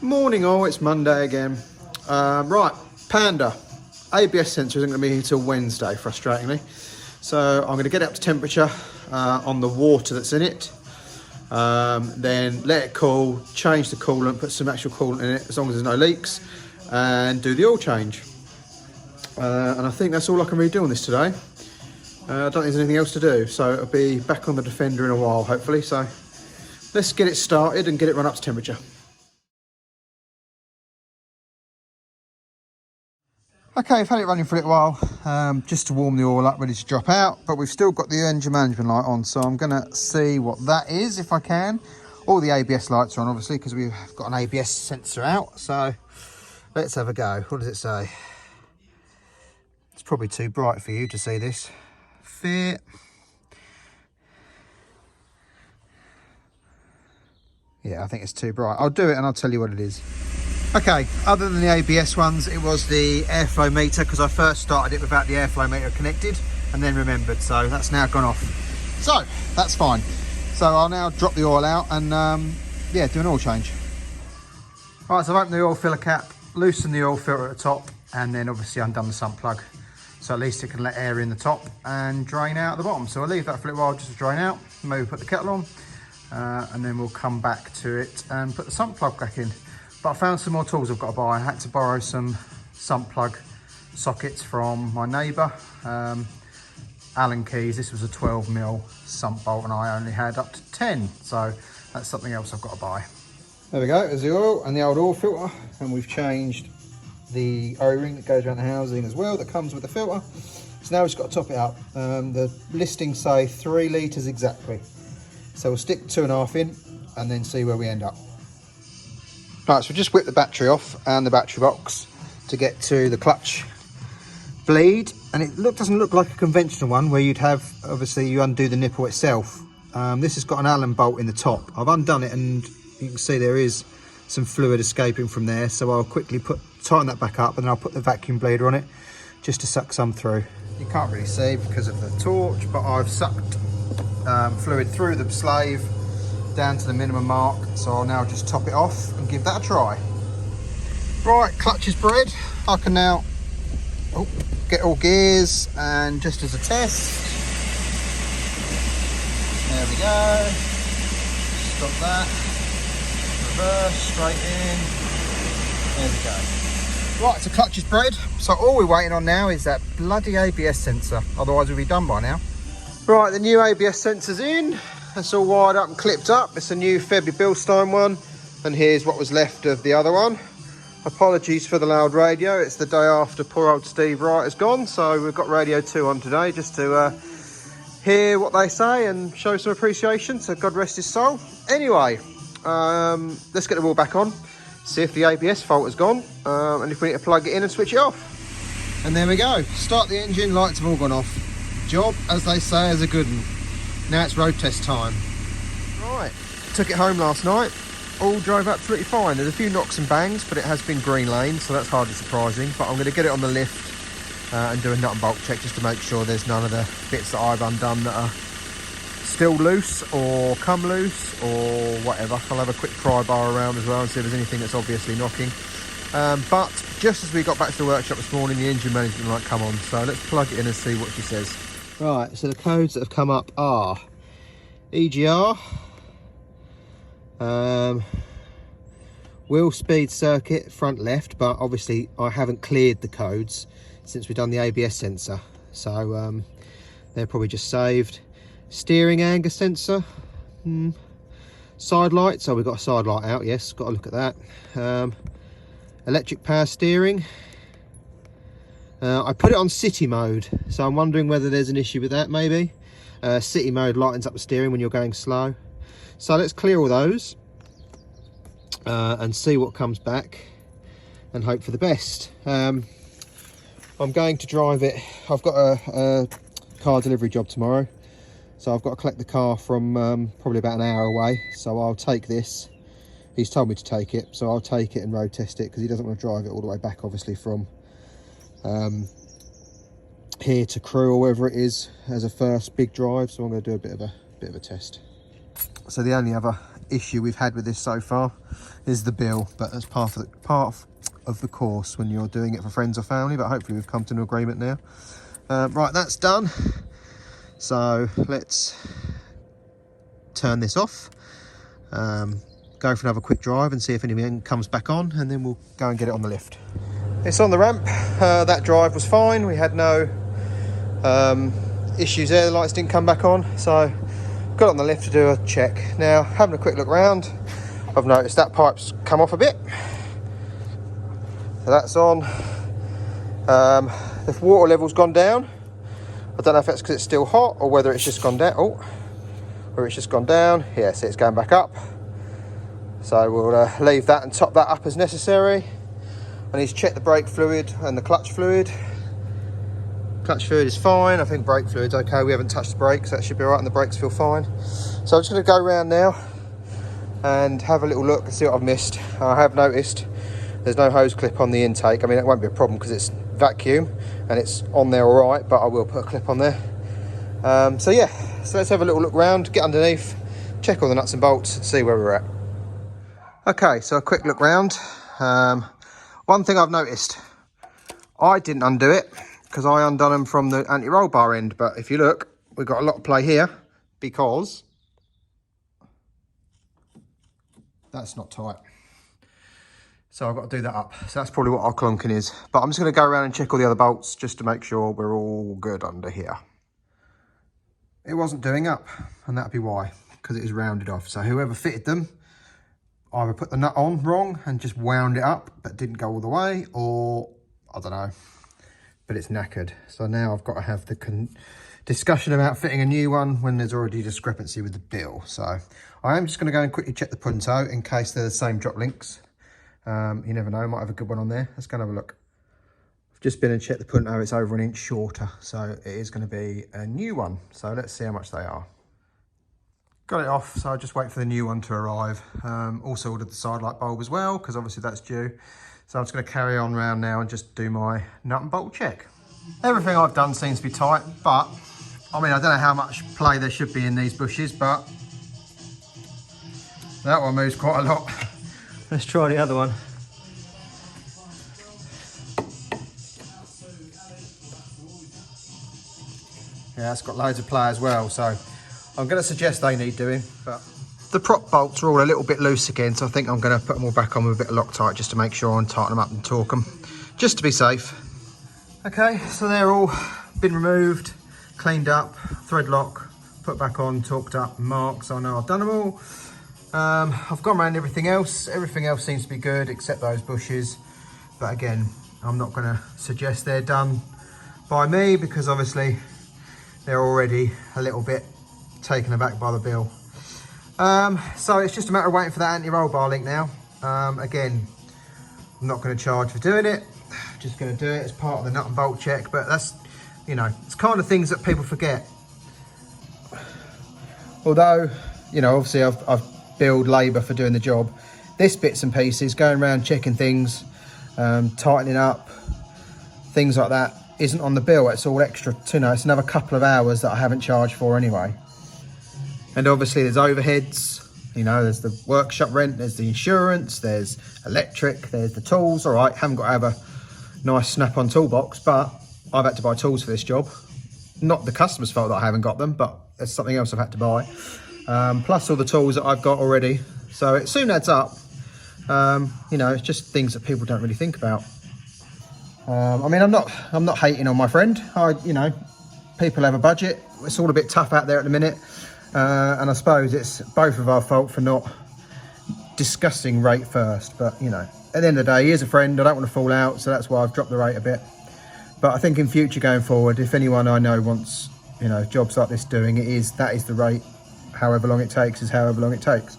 Morning all, it's Monday again. Right, Panda. ABS sensor isn't going to be until Wednesday, frustratingly. So I'm going to get it up to temperature on the water that's in it. Then let it cool, change the coolant, put some actual coolant in it as long as there's no leaks, and do the oil change. And I think that's all I can really do on this today. I don't think there's anything else to do, so it'll be back on the Defender in a while, hopefully. So let's get it started and get it run up to temperature. Okay, I've had it running for a little while, just to warm the oil up, ready to drop out, but we've still got the engine management light on, so I'm gonna see what that is if I can. All the ABS lights are on, obviously, because we've got an ABS sensor out, so let's have a go. What does it say? It's probably too bright for you to see this. Fiat. Yeah, I think it's too bright. I'll do it and I'll tell you what it is. Okay, other than the ABS ones, it was the airflow meter, because I first started it without the airflow meter connected and then remembered, so that's now gone off. So that's fine. So I'll now drop the oil out and yeah, do an oil change. Right, so I've opened the oil filler cap, loosened the oil filter at the top, and then obviously undone the sump plug, so at least it can let air in the top and drain out at the bottom. So I'll leave that for a little while just to drain out, maybe put the kettle on, and then we'll come back to it and put the sump plug back in. But I found some more tools I've got to buy. I had to borrow some sump plug sockets from my neighbour, Allen Keys. This was a 12mm sump bolt and I only had up to 10. So that's something else I've got to buy. There we go, there's the oil and the old oil filter. And we've changed the O-ring that goes around the housing as well, that comes with the filter. So now we've just got to top it up. The listings say 3 litres exactly. So we'll stick 2.5 in and then see where we end up. Right, so we just whipped the battery off and the battery box to get to the clutch bleed, and it doesn't look like a conventional one where you'd have, obviously you undo the nipple itself. This has got an Allen bolt in the top. I've undone it and you can see there is some fluid escaping from there, so I'll quickly tighten that back up and then I'll put the vacuum bleeder on it just to suck some through. You can't really see because of the torch, but I've sucked fluid through the slave down to the minimum mark, so I'll now just top it off and give that a try. Right, clutch is bred. I can now get all gears, and just as a test, there we go, stop that, reverse, straight in, there we go. Right, so clutch is bred, so all we're waiting on now is that bloody ABS sensor, otherwise we'll be done by now. Right, the new ABS sensor's in. It's all wired up and clipped up. It's a new Febby Bilstein one, and here's what was left of the other one. Apologies for the loud radio. It's the day after poor old Steve Wright has gone, so we've got Radio 2 on today just to hear what they say and show some appreciation, so God rest his soul. Anyway, let's get the wheel back on, see if the ABS fault has gone, and if we need to plug it in and switch it off. And there we go. Start the engine, lights have all gone off. Job, as they say, is a good one. Now it's road test time. Right, took it home last night. All drove absolutely fine. There's a few knocks and bangs, but it has been green lane, so that's hardly surprising. But I'm going to get it on the lift and do a nut and bolt check just to make sure there's none of the bits that I've undone that are still loose or come loose or whatever. I'll have a quick pry bar around as well and see if there's anything that's obviously knocking. But just as we got back to the workshop this morning, the engine management light come on. So let's plug it in and see what she says. Right, so the codes that have come up are EGR, wheel speed circuit, front left, but obviously I haven't cleared the codes since we've done the ABS sensor, so they're probably just saved. Steering anger sensor, side light, so we've got a side light out, yes, got to look at that. Electric power steering. I put it on city mode, so I'm wondering whether there's an issue with that, maybe. City mode lightens up the steering when you're going slow. So let's clear all those and see what comes back and hope for the best. I'm going to drive it. I've got a car delivery job tomorrow, so I've got to collect the car from probably about an hour away. So I'll take this. He's told me to take it, so I'll take it and road test it because he doesn't want to drive it all the way back, obviously, from here to Crewe or wherever it is as a first big drive. So I'm going to do a bit of a test. So the only other issue we've had with this so far is the bill, but that's part of the course when you're doing it for friends or family, but hopefully we've come to an agreement now. Right, that's done. So let's turn this off, go for another quick drive and see if anything comes back on, and then we'll go and get it on the lift. It's on the ramp. That drive was fine. We had no issues there. The lights didn't come back on, so got on the lift to do a check. Now, having a quick look around, I've noticed that pipe's come off a bit. So that's on. The water level's gone down. I don't know if that's because it's still hot or whether it's just gone down. Oh, or it's just gone down. Yeah, see, it's going back up. So we'll leave that and top that up as necessary. I need to check the brake fluid and the clutch fluid. Clutch fluid is fine. I think brake fluid's okay. We haven't touched the brakes. That should be all right, and the brakes feel fine. So I'm just going to go around now and have a little look and see what I've missed. I have noticed there's no hose clip on the intake. I mean, it won't be a problem because it's vacuum and it's on there all right, but I will put a clip on there. So yeah, so let's have a little look around, get underneath, check all the nuts and bolts, and see where we're at. Okay, so a quick look round. One thing I've noticed, I didn't undo it because I undone them from the anti-roll bar end, but if you look, we've got a lot of play here because that's not tight. So I've got to do that up. So that's probably what our clunking is. But I'm just going to go around and check all the other bolts just to make sure we're all good under here. It wasn't doing up, and that'd be why, because it is rounded off. So whoever fitted them either put the nut on wrong and just wound it up but didn't go all the way, or I don't know, but it's knackered. So now I've got to have the discussion about fitting a new one when there's already discrepancy with the bill. So I am just going to go and quickly check the punto in case they're the same drop links. You never know, might have a good one on there. Let's go and have a look. I've just been and checked the punto. It's over 1 inch shorter, so it is going to be a new one. So let's see how much they are. Got it off, so I'll just wait for the new one to arrive. Also ordered the side light bulb as well, because obviously that's due. So I'm just going to carry on round now and just do my nut and bolt check. Everything I've done seems to be tight, but I mean, I don't know how much play there should be in these bushes, but that one moves quite a lot. Let's try the other one. Yeah, it's got loads of play as well, so I'm going to suggest they need doing. But the prop bolts are all a little bit loose again, so I think I'm going to put them all back on with a bit of Loctite just to make sure and tighten them up and torque them, just to be safe. Okay, so they're all been removed, cleaned up, thread lock, put back on, torqued up, marked, so I know I've done them all. I've gone around everything else. Everything else seems to be good except those bushes. But again, I'm not going to suggest they're done by me because obviously they're already a little bit taken aback by the bill. So it's just a matter of waiting for that anti-roll bar link now. Again, I'm not going to charge for doing it. I'm just going to do it as part of the nut and bolt check. But that's, you know, it's kind of things that people forget. Although, you know, obviously I've billed labour for doing the job. This bits and pieces, going around checking things, tightening up, things like that, isn't on the bill. It's all extra, you know, it's another couple of hours that I haven't charged for anyway. And obviously there's overheads, you know, there's the workshop rent, there's the insurance, there's electric, there's the tools. All right, haven't got to have a nice snap-on toolbox, but I've had to buy tools for this job. Not the customer's fault that I haven't got them, but it's something else I've had to buy. Plus all the tools that I've got already. So it soon adds up. You know, it's just things that people don't really think about. I mean, I'm not hating on my friend. You know, people have a budget. It's all a bit tough out there at the minute. And I suppose it's both of our fault for not discussing rate first. But, you know, at the end of the day, he is a friend. I don't want to fall out. So that's why I've dropped the rate a bit. But I think in future going forward, if anyone I know wants, you know, jobs like this doing, that is the rate. However long it takes is however long it takes.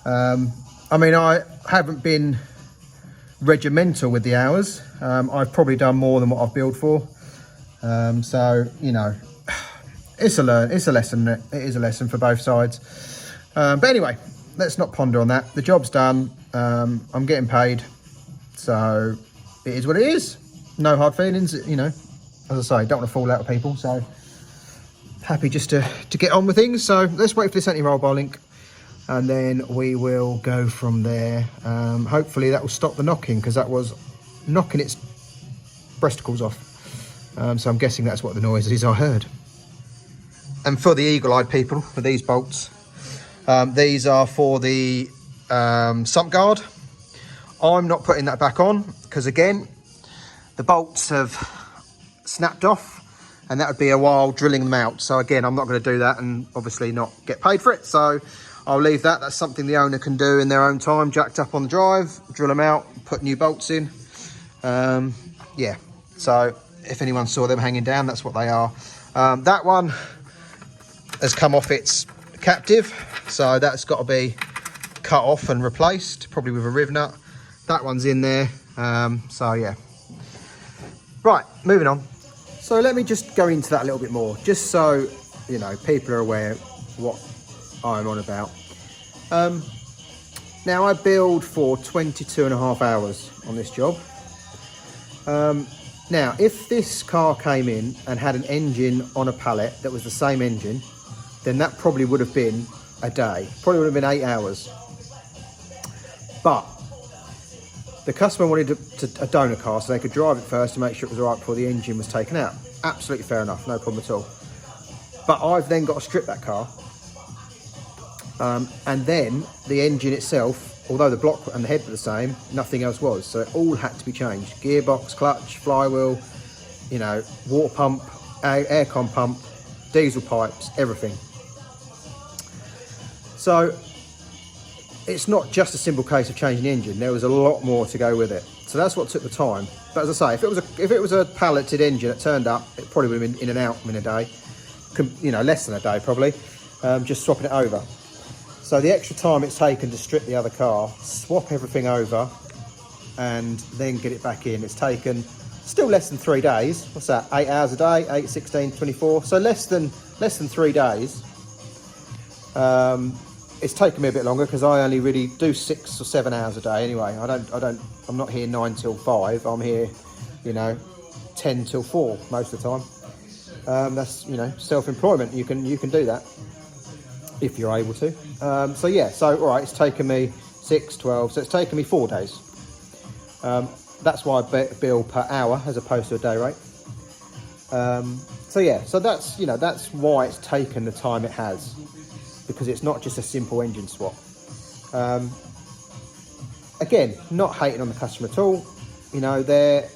I mean, I haven't been regimental with the hours. I've probably done more than what I've billed for. So, you know, it's a lesson. It is a lesson for both sides. But anyway, let's not ponder on that. The job's done. I'm getting paid. So it is what it is. No hard feelings, you know. As I say, don't want to fall out with people. So happy just to get on with things. So let's wait for this anti-roll bar link. and then we will go from there. Hopefully that will stop the knocking, because that was knocking its breasticles off. So I'm guessing that's what the noise is I heard. And for the eagle-eyed people, for these bolts, these are for the sump guard. I'm not putting that back on, because again, the bolts have snapped off, and that would be a while drilling them out. So again, I'm not going to do that and obviously not get paid for it. So I'll leave that. That's something the owner can do in their own time, jacked up on the drive, drill them out, put new bolts in. Yeah, so if anyone saw them hanging down, that's what they are. That one has come off its captive, so that's got to be cut off and replaced, probably with a riv nut. That one's in there. So yeah. Right, moving on. So let me just go into that a little bit more, just so, you know, people are aware what I'm on about. Now I build for 22.5 hours on this job. Now, if this car came in and had an engine on a pallet that was the same engine, then that probably would have been a day, probably would have been 8 hours. But the customer wanted a donor car so they could drive it first to make sure it was all right before the engine was taken out. Absolutely fair enough, no problem at all. But I've then got to strip that car. And then the engine itself, although the block and the head were the same, nothing else was. So it all had to be changed. Gearbox, clutch, flywheel, you know, water pump, aircon pump, diesel pipes, everything. So it's not just a simple case of changing the engine. There was a lot more to go with it. So that's what took the time. But as I say, if it was a palleted engine that turned up, it probably would have been in and out in a day. You know, less than a day probably, just swapping it over. So the extra time it's taken to strip the other car, swap everything over, and then get it back in, it's taken still less than 3 days. What's that? 8 hours a day, 8, 16, 24. So less than 3 days. It's taken me a bit longer because I only really do 6 or 7 hours a day anyway. I'm not here 9 till 5. I'm here, you know, 10 till 4 most of the time. That's, you know, self-employment. You can do that if you're able to. So yeah, so all right, it's taken me 6, 12, so it's taken me 4 days. That's why I bill per hour as opposed to a day rate. So yeah, so that's, you know, that's why it's taken the time it has, because it's not just a simple engine swap. Again, not hating on the customer at all. You know, they're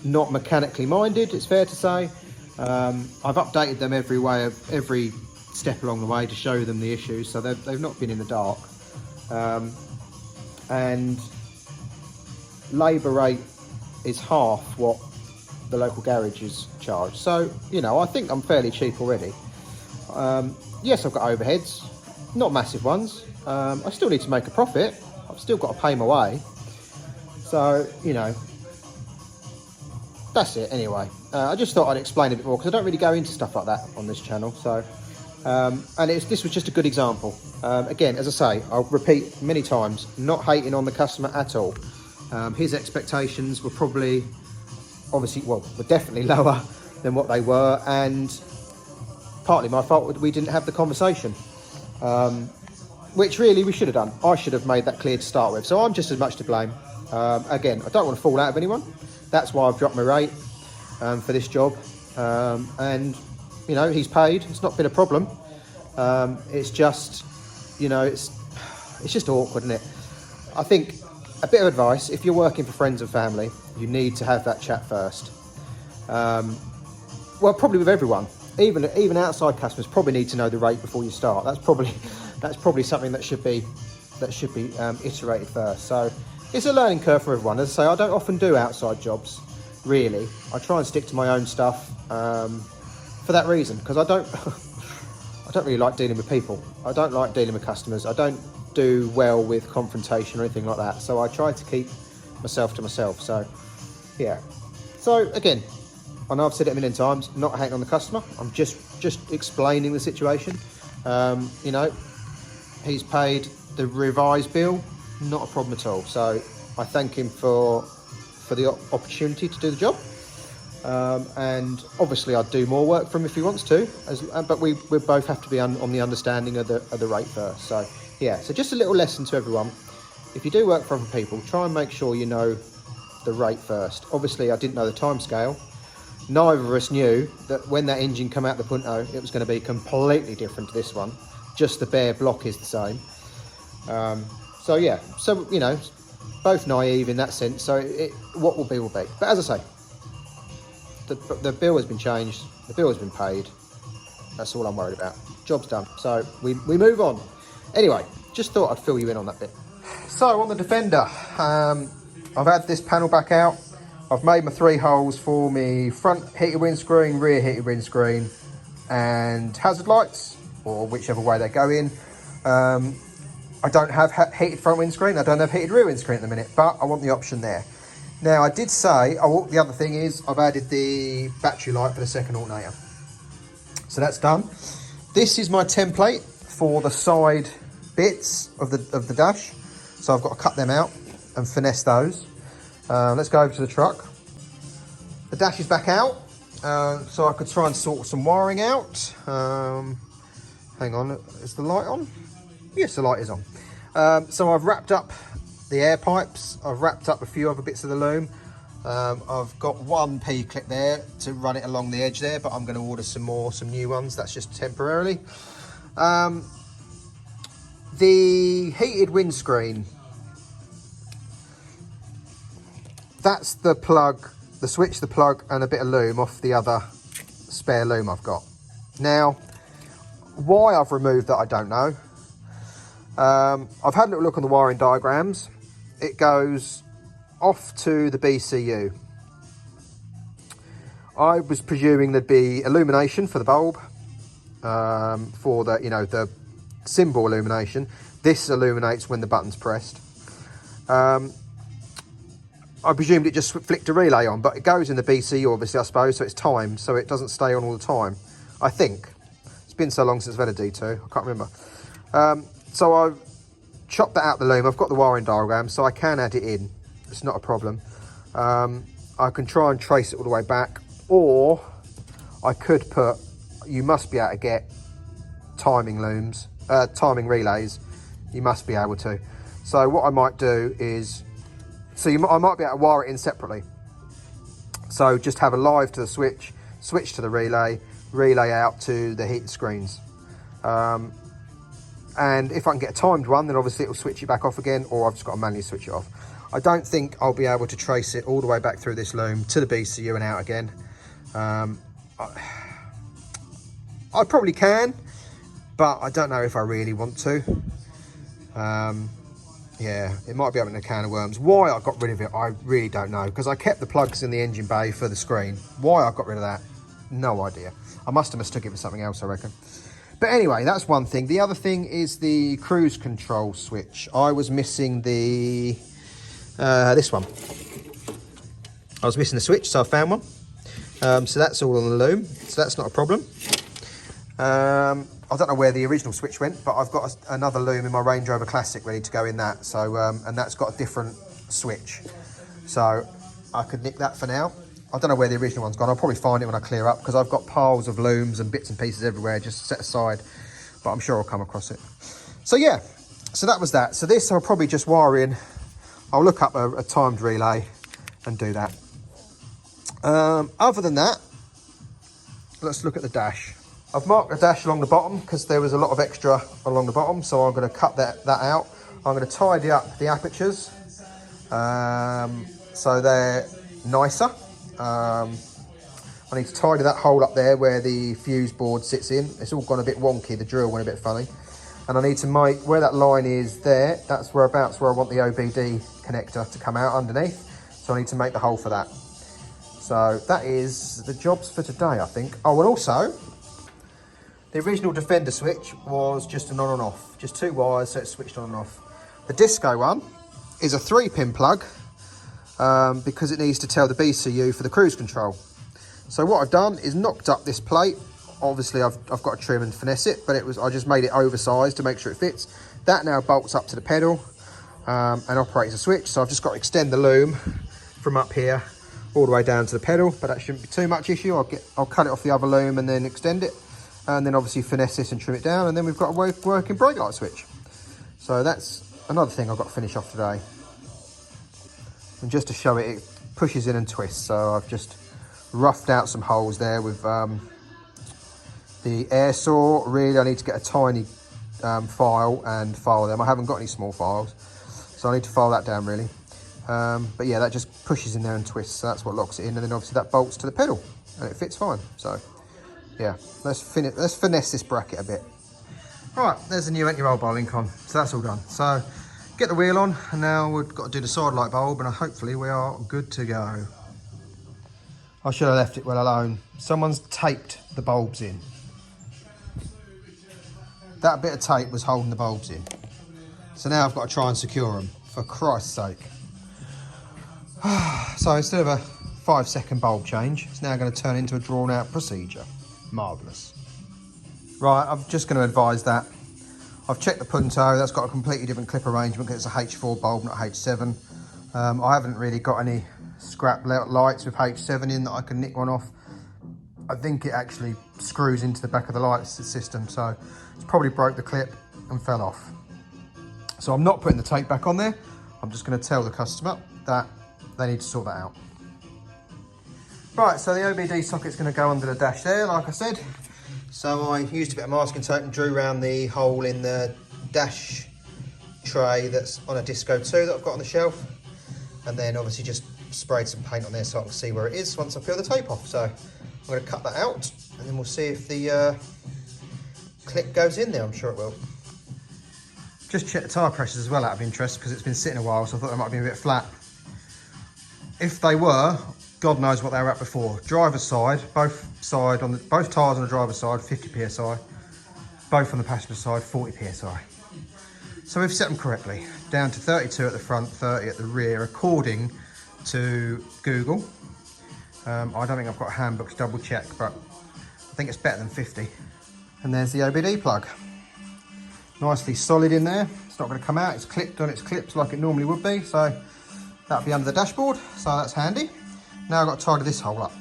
not mechanically minded, it's fair to say. I've updated them every step along the way to show them the issues, so they've not been in the dark. And labour rate is half what the local garages charge. So, you know, I think I'm fairly cheap already. Yes, I've got overheads, not massive ones. I still need to make a profit. I've still got to pay my way. So, you know, that's it anyway. I just thought I'd explain a bit more because I don't really go into stuff like that on this channel. So, and this was just a good example. Again, as I say, I'll repeat many times, not hating on the customer at all. His expectations were probably, obviously, well, were definitely lower than what they were, and partly my fault that we didn't have the conversation, which really we should have done. I should have made that clear to start with. So I'm just as much to blame. Again, I don't want to fall out of anyone. That's why I've dropped my rate for this job. And, you know, he's paid. It's not been a problem. It's just, you know, it's just awkward, isn't it? I think a bit of advice, if you're working for friends and family, you need to have that chat first. Well, probably with everyone. Even outside customers probably need to know the rate before you start. That's probably something that should be iterated first. So it's a learning curve for everyone. As I say, I don't often do outside jobs, really. I try and stick to my own stuff for that reason, because I don't really like dealing with people. I don't like dealing with customers. I don't do well with confrontation or anything like that. So I try to keep myself to myself. So yeah. So again, I know I've said it a million times, not hating on the customer. I'm just explaining the situation. You know, he's paid the revised bill, not a problem at all. So I thank him for the opportunity to do the job. And obviously I'd do more work for him if he wants to, but we both have to be on the understanding of the rate first. So Yeah, so just a little lesson to everyone. If you do work for other people, try and make sure you know the rate first. Obviously, I didn't know the time scale. Neither of us knew that when that engine come out the Punto, it was going to be completely different to this one. Just the bare block is the same. So yeah, so you know, both naive in that sense. So what will be will be. But as I say, the bill has been changed. The bill has been paid. That's all I'm worried about. Job's done. So we move on. Anyway, just thought I'd fill you in on that bit. So on the Defender, I've had this panel back out. I've made my 3 holes for me front heated windscreen, rear heated windscreen, and hazard lights, or whichever way they go in. I don't have heated front windscreen. I don't have heated rear windscreen at the minute, but I want the option there. Now I did say, the other thing is I've added the battery light for the second alternator. So that's done. This is my template for the side bits of the dash. So I've got to cut them out and finesse those. Let's go over to the truck. The dash is back out, so I could try and sort some wiring out. Hang on, is the light on? Yes, the light is on. So I've wrapped up the air pipes. I've wrapped up a few other bits of the loom. I've got one P-clip there to run it along the edge there, but I'm going to order some new ones. That's just temporarily. The heated windscreen, that's the plug, the switch, the plug, and a bit of loom off the other spare loom I've got. Now, why I've removed that, I don't know. I've had a little look on the wiring diagrams. It goes off to the BCU. I was presuming there'd be illumination for the bulb, for the, you know, the symbol illumination. This illuminates when the button's pressed. I presumed it just flicked a relay on, but it goes in the BCU, obviously, I suppose, so it's timed, so it doesn't stay on all the time, I think. It's been so long since I've had a D2, I can't remember. So I've chopped that out the loom. I've got the wiring diagram, so I can add it in. It's not a problem. I can try and trace it all the way back, or I could put, you must be able to get timing looms, timing relays. You must be able to. So what I might do is, I might be able to wire it in separately. So just have a live to the switch, switch to the relay, relay out to the heated screens. And if I can get a timed one, then obviously it'll switch it back off again, or I've just got to manually switch it off. I don't think I'll be able to trace it all the way back through this loom to the BCU and out again. I probably can, but I don't know if I really want to. Yeah, it might be opening a can of worms. Why I got rid of it, I really don't know, because I kept the plugs in the engine bay for the screen. Why I got rid of that, no idea. I must have mistook it for something else, I reckon. But anyway, that's one thing. The other thing is the cruise control switch. I was missing the this one. I was missing the switch, so I found one. So that's all on the loom, so that's not a problem. I don't know where the original switch went, but I've got another loom in my Range Rover Classic ready to go in that. So, and that's got a different switch. So I could nick that for now. I don't know where the original one's gone. I'll probably find it when I clear up, because I've got piles of looms and bits and pieces everywhere just set aside, but I'm sure I'll come across it. So yeah, so that was that. So this I'll probably just wire in. I'll look up a timed relay and do that. Other than that, let's look at the dash. I've marked the dash along the bottom because there was a lot of extra along the bottom, so I'm going to cut that out. I'm going to tidy up the apertures so they're nicer. I need to tidy that hole up there where the fuse board sits in. It's all gone a bit wonky, the drill went a bit funny. And I need to make, where that line is there, that's whereabouts where I want the OBD connector to come out underneath. So I need to make the hole for that. So that is the jobs for today, I think. Oh, and also, the original Defender switch was just an on and off, just 2 wires, so it's switched on and off. The Disco one is a 3-pin plug because it needs to tell the BCU for the cruise control. So what I've done is knocked up this plate. Obviously I've got to trim and finesse it, but I just made it oversized to make sure it fits. That now bolts up to the pedal and operates a switch. So I've just got to extend the loom from up here all the way down to the pedal, but that shouldn't be too much issue. I'll cut it off the other loom and then extend it, and then obviously finesse this and trim it down, and then we've got a working brake light switch. So that's another thing I've got to finish off today. And just to show it, it pushes in and twists. So I've just roughed out some holes there with the air saw. Really, I need to get a tiny file and file them. I haven't got any small files, so I need to file that down really. But yeah, that just pushes in there and twists. So that's what locks it in, and then obviously that bolts to the pedal, and it fits fine. So yeah, let's finesse this bracket a bit. Right, there's the new anti-roll bar link on, so that's all done. So get the wheel on, and now we've got to do the side light bulb, and hopefully we are good to go. I should have left it well alone. Someone's taped the bulbs in. That bit of tape was holding the bulbs in. So now I've got to try and secure them, for Christ's sake. So instead of a 5-second bulb change, it's now going to turn into a drawn out procedure. Marvellous. Right, I'm just going to advise that I've checked the Punto. That's got a completely different clip arrangement because it's a H4 bulb, not H7. I haven't really got any scrap lights with H7 in that I can nick one off. I think it actually screws into the back of the light system, so it's probably broke the clip and fell off. So I'm not putting the tape back on there. I'm just going to tell the customer that they need to sort that out. Right, so the OBD socket's going to go under the dash there, like I said. So I used a bit of masking tape and drew around the hole in the dash tray that's on a Disco 2 that I've got on the shelf. And then obviously just sprayed some paint on there so I can see where it is once I peel the tape off. So I'm going to cut that out, and then we'll see if the clip goes in there. I'm sure it will. Just check the tyre pressures as well out of interest, because it's been sitting a while, so I thought they might be a bit flat. If they were, God knows what they were at before. Driver's side, both tyres on the driver's side, 50 psi. Both on the passenger side, 40 psi. So we've set them correctly. Down to 32 at the front, 30 at the rear, according to Google. I don't think I've got a handbook to double check, but I think it's better than 50. And there's the OBD plug. Nicely solid in there. It's not going to come out. It's clipped on its clips like it normally would be. So that'll be under the dashboard. So that's handy. Now I've got to tidy this hole up.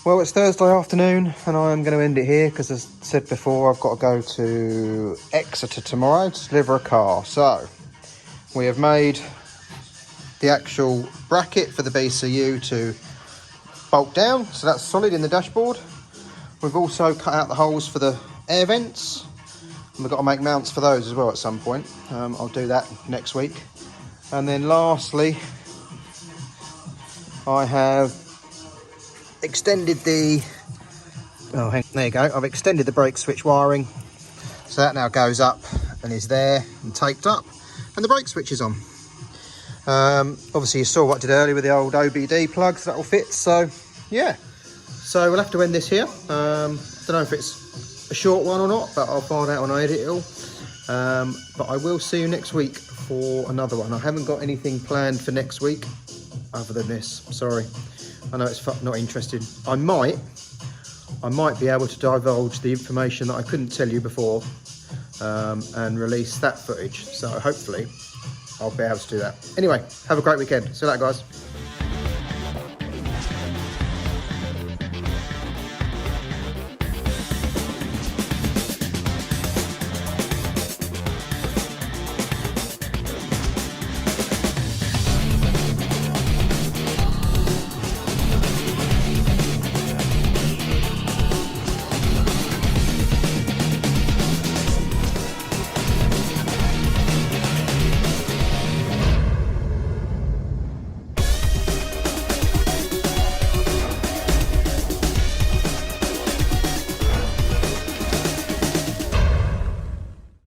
Well, it's Thursday afternoon, and I'm going to end it here because, as I said before, I've got to go to Exeter tomorrow to deliver a car. So we have made the actual bracket for the BCU to bolt down, so that's solid in the dashboard. We've also cut out the holes for the air vents, and we've got to make mounts for those as well at some point. I'll do that next week. And then lastly, I have extended the, there you go, I've extended the brake switch wiring, so that now goes up and is there and taped up, and the brake switch is on. Obviously you saw what I did earlier with the old OBD plugs, that will fit. So yeah, so we'll have to end this here. Don't know if it's a short one or not, but I'll find out when I edit it all. But I will see you next week for another one. I haven't got anything planned for next week other than this. Sorry, I know it's not interesting. I might be able to divulge the information that I couldn't tell you before, and release that footage. So hopefully I'll be able to do that. Anyway, have a great weekend. See you later, guys.